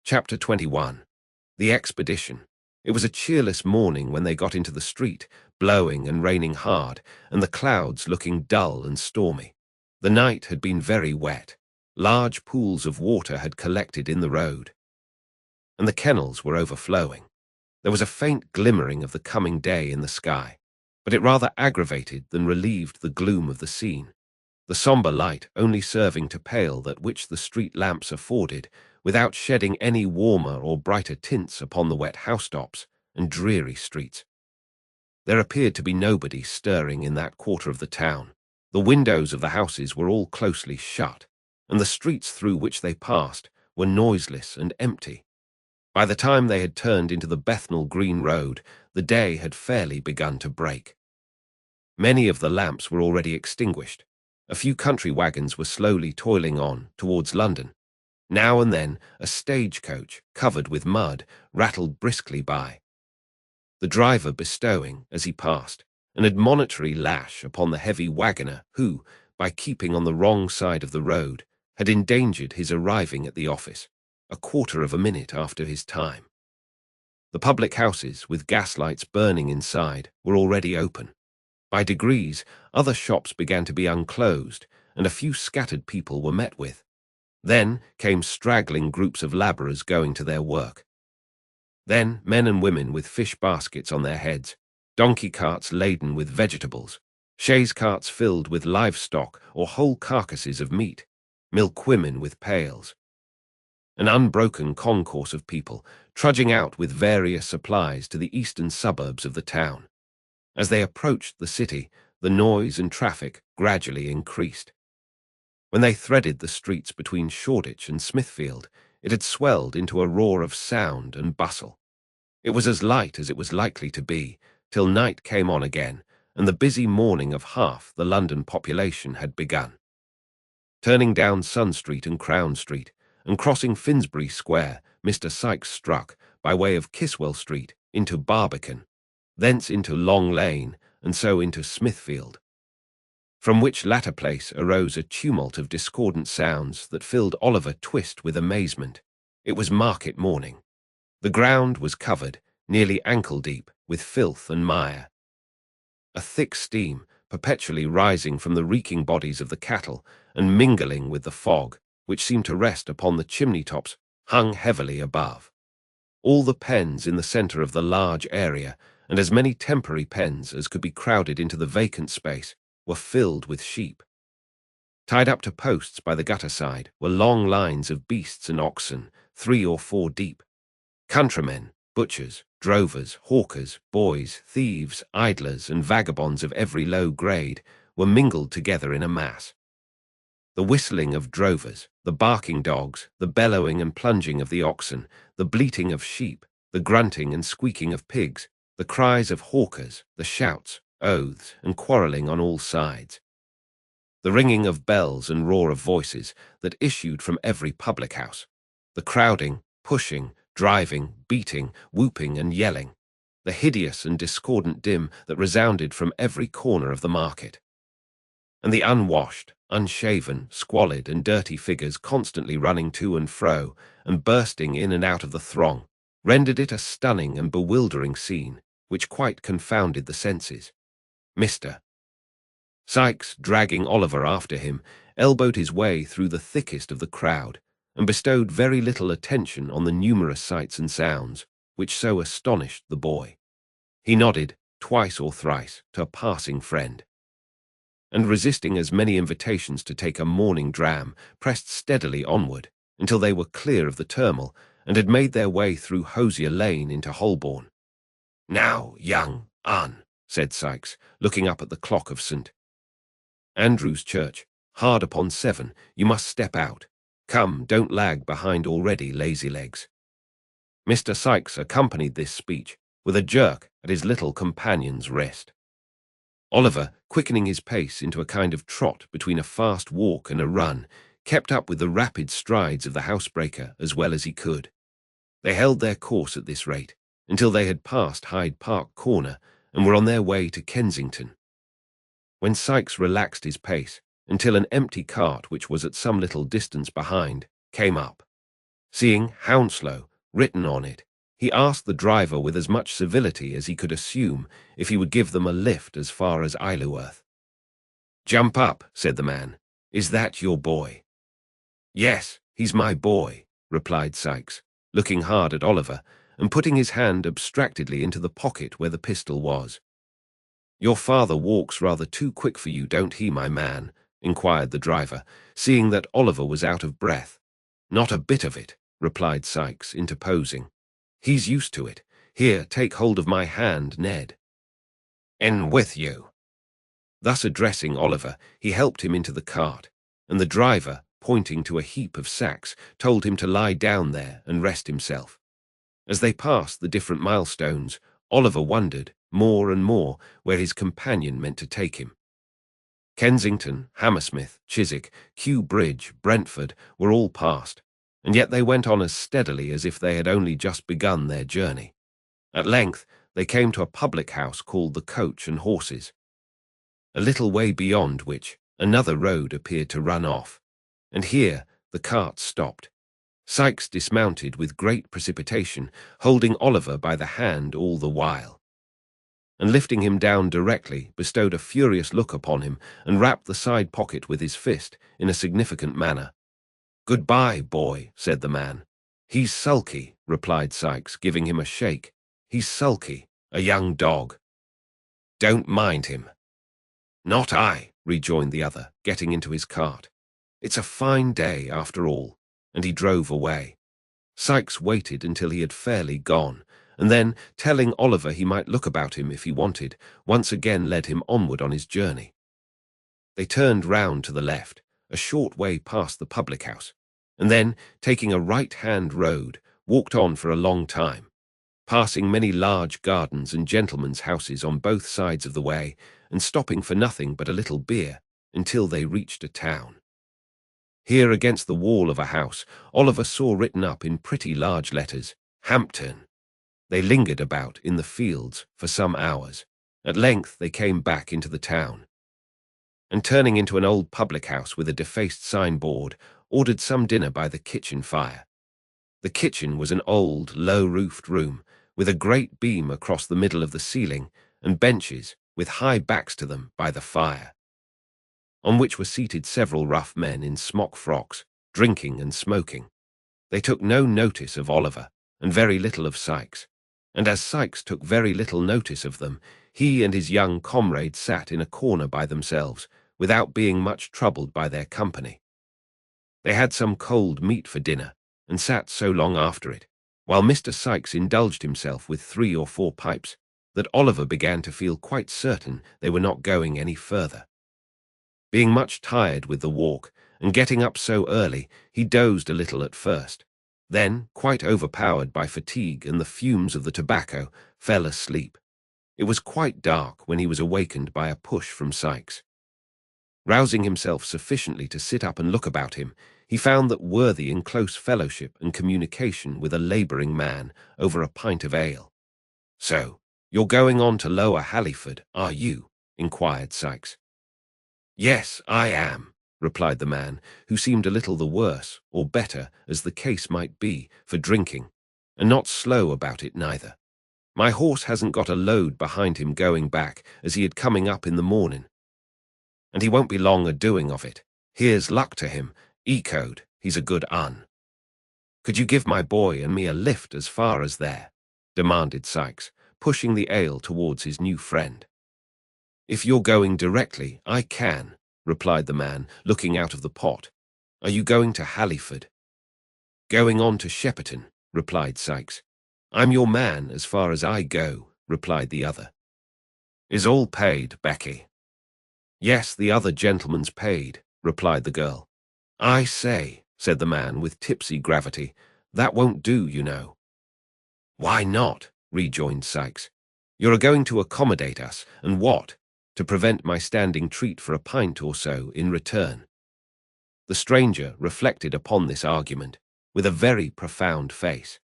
Chapter 21. The Expedition. It was a cheerless morning when they got into the street, blowing and raining hard, and the clouds looking dull and stormy. The night had been very wet. Large pools of water had collected in the road, and the kennels were overflowing. There was a faint glimmering of the coming day in the sky, but it rather aggravated than relieved the gloom of the scene, the sombre light only serving to pale that which the street lamps afforded, without shedding any warmer or brighter tints upon the wet housetops and dreary streets. There appeared to be nobody stirring in that quarter of the town. The windows of the houses were all closely shut, and the streets through which they passed were noiseless and empty. By the time they had turned into the Bethnal Green Road, the day had fairly begun to break. Many of the lamps were already extinguished. A few country wagons were slowly toiling on towards London. Now and then a stagecoach, covered with mud, rattled briskly by, the driver bestowing, as he passed, an admonitory lash upon the heavy wagoner who, by keeping on the wrong side of the road, had endangered his arriving at the office a quarter of a minute after his time. The public houses, with gaslights burning inside, were already open. By degrees, other shops began to be unclosed, and a few scattered people were met with. Then came straggling groups of labourers going to their work. Then men and women with fish baskets on their heads, donkey carts laden with vegetables, chaise carts filled with livestock or whole carcasses of meat, milkwomen with pails. An unbroken concourse of people trudging out with various supplies to the eastern suburbs of the town. As they approached the city, the noise and traffic gradually increased. When they threaded the streets between Shoreditch and Smithfield, it had swelled into a roar of sound and bustle. It was as light as it was likely to be, till night came on again, and the busy morning of half the London population had begun. Turning down Sun Street and Crown Street, and crossing Finsbury Square, Mr. Sykes struck, by way of Kiswell Street, into Barbican, thence into Long Lane, and so into Smithfield, from which latter place arose a tumult of discordant sounds that filled Oliver Twist with amazement. It was market morning. The ground was covered, nearly ankle-deep, with filth and mire. A thick steam, perpetually rising from the reeking bodies of the cattle, and mingling with the fog, which seemed to rest upon the chimney-tops, hung heavily above. All the pens in the centre of the large area, and as many temporary pens as could be crowded into the vacant space, were filled with sheep. Tied up to posts by the gutter side were long lines of beasts and oxen, 3 or 4 deep. Countrymen, butchers, drovers, hawkers, boys, thieves, idlers, and vagabonds of every low grade were mingled together in a mass. The whistling of drovers, the barking dogs, the bellowing and plunging of the oxen, the bleating of sheep, the grunting and squeaking of pigs, the cries of hawkers, the shouts, oaths, and quarrelling on all sides, the ringing of bells and roar of voices that issued from every public-house, the crowding, pushing, driving, beating, whooping, and yelling, the hideous and discordant din that resounded from every corner of the market, and the unwashed, unshaven, squalid, and dirty figures constantly running to and fro and bursting in and out of the throng, rendered it a stunning and bewildering scene, which quite confounded the senses. Mr. Sykes, dragging Oliver after him, elbowed his way through the thickest of the crowd, and bestowed very little attention on the numerous sights and sounds, which so astonished the boy. He nodded, twice or thrice, to a passing friend, and resisting as many invitations to take a morning dram, pressed steadily onward, until they were clear of the turmoil, and had made their way through Hosier Lane into Holborn. "Now, young un," said Sykes, looking up at the clock of St. Andrew's Church, "hard upon 7, you must step out. Come, don't lag behind already, lazy legs." Mr. Sykes accompanied this speech with a jerk at his little companion's wrist. Oliver, quickening his pace into a kind of trot between a fast walk and a run, kept up with the rapid strides of the housebreaker as well as he could. They held their course at this rate until they had passed Hyde Park Corner and were on their way to Kensington, when Sykes relaxed his pace until an empty cart, which was at some little distance behind, came up. Seeing Hounslow written on it, he asked the driver with as much civility as he could assume if he would give them a lift as far as Isleworth. "Jump up," said the man. "Is that your boy?" "Yes, he's my boy," replied Sikes, looking hard at Oliver and putting his hand abstractedly into the pocket where the pistol was. "Your father walks rather too quick for you, don't he, my man?" inquired the driver, seeing that Oliver was out of breath. "Not a bit of it," replied Sikes, interposing. "He's used to it. Here, take hold of my hand, Ned." "In with you." Thus addressing Oliver, he helped him into the cart, and the driver, pointing to a heap of sacks, told him to lie down there and rest himself. As they passed the different milestones, Oliver wondered, more and more, where his companion meant to take him. Kensington, Hammersmith, Chiswick, Kew Bridge, Brentford were all passed, and yet they went on as steadily as if they had only just begun their journey. At length they came to a public house called the Coach and Horses, a little way beyond which another road appeared to run off, and here the cart stopped. Sikes dismounted with great precipitation, holding Oliver by the hand all the while, and lifting him down directly, bestowed a furious look upon him and rapped the side pocket with his fist in a significant manner. "Goodbye, boy," said the man. "He's sulky," replied Sikes, giving him a shake. "He's sulky, a young dog. Don't mind him." "Not I," rejoined the other, getting into his cart. "It's a fine day, after all," and he drove away. Sikes waited until he had fairly gone, and then, telling Oliver he might look about him if he wanted, once again led him onward on his journey. They turned round to the left, a short way past the public house, and then, taking a right-hand road, walked on for a long time, passing many large gardens and gentlemen's houses on both sides of the way, and stopping for nothing but a little beer, until they reached a town. Here against the wall of a house, Oliver saw written up in pretty large letters, "Hampton." They lingered about in the fields for some hours. At length they came back into the town, and turning into an old public house with a defaced signboard, ordered some dinner by the kitchen fire. The kitchen was an old, low-roofed room, with a great beam across the middle of the ceiling, and benches, with high backs to them, by the fire, on which were seated several rough men in smock frocks, drinking and smoking. They took no notice of Oliver, and very little of Sikes, and as Sikes took very little notice of them, he and his young comrade sat in a corner by themselves, without being much troubled by their company. They had some cold meat for dinner, and sat so long after it, while Mr. Sikes indulged himself with 3 or 4 pipes, that Oliver began to feel quite certain they were not going any further. Being much tired with the walk, and getting up so early, he dozed a little at first, then, quite overpowered by fatigue and the fumes of the tobacco, fell asleep. It was quite dark when he was awakened by a push from Sikes. Rousing himself sufficiently to sit up and look about him, he found that worthy in close fellowship and communication with a labouring man over a pint of ale. "So, you're going on to Lower Halliford, are you?" inquired Sikes. "Yes, I am," replied the man, who seemed a little the worse, or better, as the case might be, for drinking, and not slow about it neither. "My horse hasn't got a load behind him going back, as he had coming up in the morning, and he won't be long a-doing of it. Here's luck to him, ecode, he's a good un." "Could you give my boy and me a lift as far as there?" demanded Sikes, pushing the ale towards his new friend. "If you're going directly, I can," replied the man, looking out of the pot. "Are you going to Halliford?" "Going on to Shepperton," replied Sikes. "I'm your man as far as I go," replied the other. "Is all paid, Becky?" "Yes, the other gentleman's paid," replied the girl. "I say," said the man with tipsy gravity, "that won't do, you know." "Why not?" rejoined Sikes. "You're a-going to accommodate us, and what? To prevent my standing treat for a pint or so in return." The stranger reflected upon this argument with a very profound face.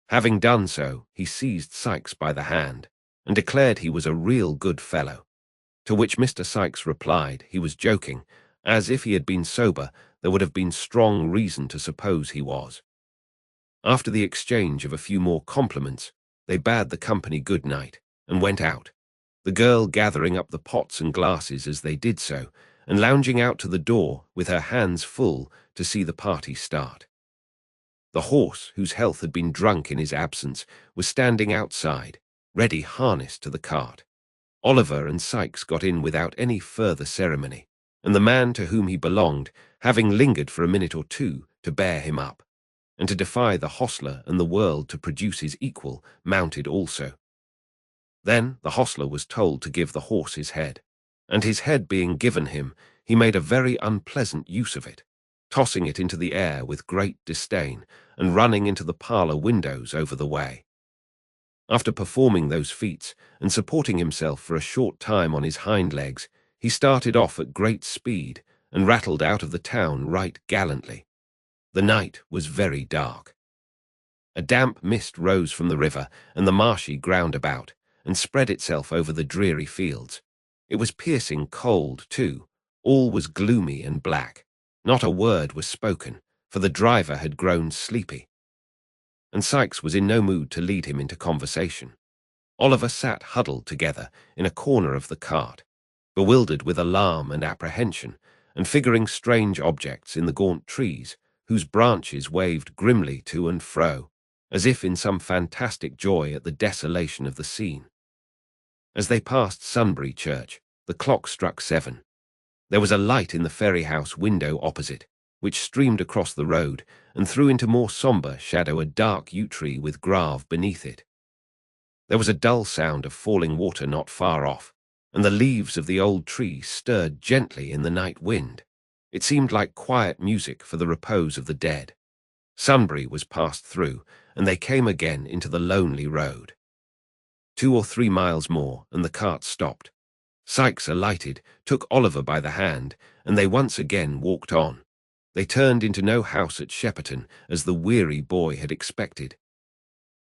Having done so, he seized Sikes by the hand and declared he was a real good fellow, to which Mr. Sikes replied he was joking, as if he had been sober there would have been strong reason to suppose he was. After the exchange of a few more compliments, they bade the company good night and went out, the girl gathering up the pots and glasses as they did so, and lounging out to the door with her hands full to see the party start. The horse, whose health had been drunk in his absence, was standing outside, ready harnessed to the cart. Oliver and Sikes got in without any further ceremony, and the man to whom he belonged, having lingered for a minute or two to bear him up, and to defy the hostler and the world to produce his equal, mounted also. Then the hostler was told to give the horse his head, and his head being given him, he made a very unpleasant use of it, tossing it into the air with great disdain, and running into the parlour windows over the way. After performing those feats, and supporting himself for a short time on his hind legs, he started off at great speed, and rattled out of the town right gallantly. The night was very dark. A damp mist rose from the river and the marshy ground about, and spread itself over the dreary fields. It was piercing cold, too. All was gloomy and black. Not a word was spoken, for the driver had grown sleepy, and Sikes was in no mood to lead him into conversation. Oliver sat huddled together in a corner of the cart, bewildered with alarm and apprehension, and figuring strange objects in the gaunt trees, whose branches waved grimly to and fro, as if in some fantastic joy at the desolation of the scene. As they passed Sunbury Church, the clock struck 7. There was a light in the ferry house window opposite, which streamed across the road and threw into more sombre shadow a dark yew tree with grave beneath it. There was a dull sound of falling water not far off, and the leaves of the old tree stirred gently in the night wind. It seemed like quiet music for the repose of the dead. Sunbury was passed through, and they came again into the lonely road. 2 or 3 miles more, and the cart stopped. Sikes alighted, took Oliver by the hand, and they once again walked on. They turned into no house at Shepperton, as the weary boy had expected,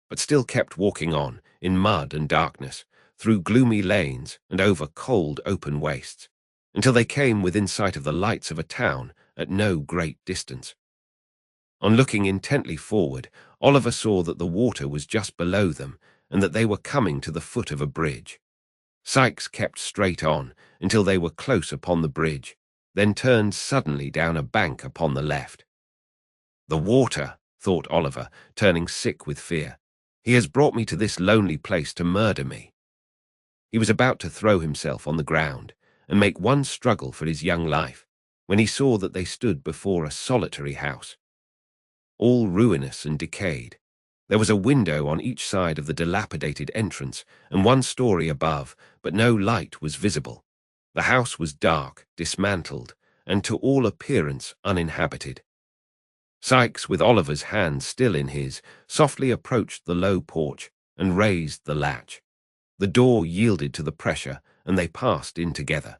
but still kept walking on, in mud and darkness, through gloomy lanes and over cold open wastes, until they came within sight of the lights of a town at no great distance. On looking intently forward, Oliver saw that the water was just below them, and that they were coming to the foot of a bridge. Sikes kept straight on until they were close upon the bridge, then turned suddenly down a bank upon the left. "The water," thought Oliver, turning sick with fear. "He has brought me to this lonely place to murder me." He was about to throw himself on the ground and make one struggle for his young life, when he saw that they stood before a solitary house, all ruinous and decayed. There was a window on each side of the dilapidated entrance, and 1 story above, but no light was visible. The house was dark, dismantled, and to all appearance uninhabited. Sikes, with Oliver's hand still in his, softly approached the low porch and raised the latch. The door yielded to the pressure, and they passed in together.